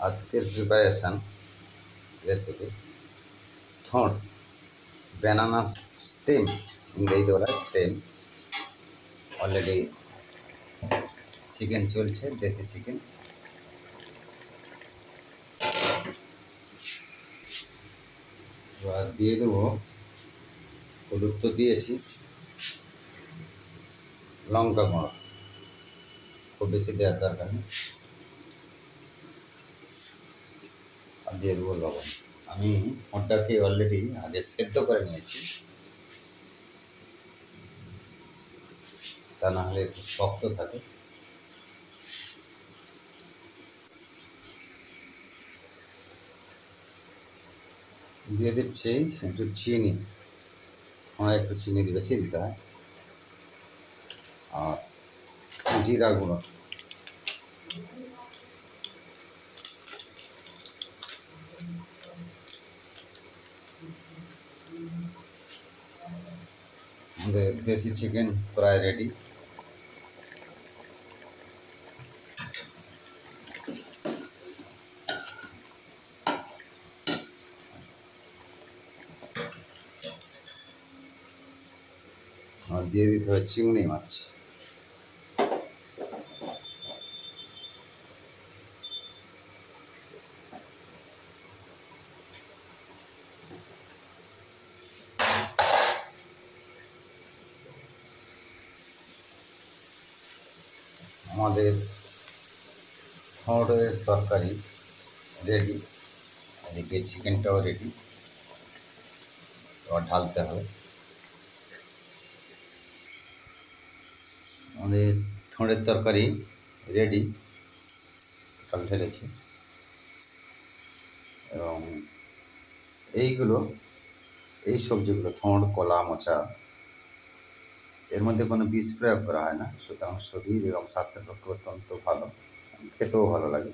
আজকের preparation recipe থোড় banana stem, ইংরেজিতে বলা স্টেম। অলরেডি চিকেন চলছে, দেশি চিকেন। এবার দিয়ে দেবো, হলুদ তো দিয়েছি, লঙ্কা গুঁড়ো খুব বেশি দেওয়ার দরকার নেই, আর দিয়ে দেবো লবণ। আমি ওটাকে অলরেডি আগে সেদ্ধ করে নিয়েছি, তা না হলে একটু শক্ত থাকে। দিয়ে দিচ্ছি একটু চিনি, আমার একটু চিনি বেশি দিতে হয়, আর জিরা গুঁড়ো। আমাদের দেশি চিকেন প্রায় রেডি। আর দিয়ে দিতে হয় চিংড়ি মাছ। আমাদের খড়ের তরকারি রেডি, এদিকে চিকেনটাও রেডি। এবার ঢালতে হবে। আমাদের থোড়ের তরকারি রেডি, ঢাল ঢেলেছি। এবং এই সবজিগুলো থোড়, কলা, মোচা, এর মধ্যে কোনো বিষ প্রয়োগ করা হয় না, সুতরাং শরীর এবং স্বাস্থ্যের পক্ষে অত্যন্ত ভালো, খেতেও ভালো লাগে।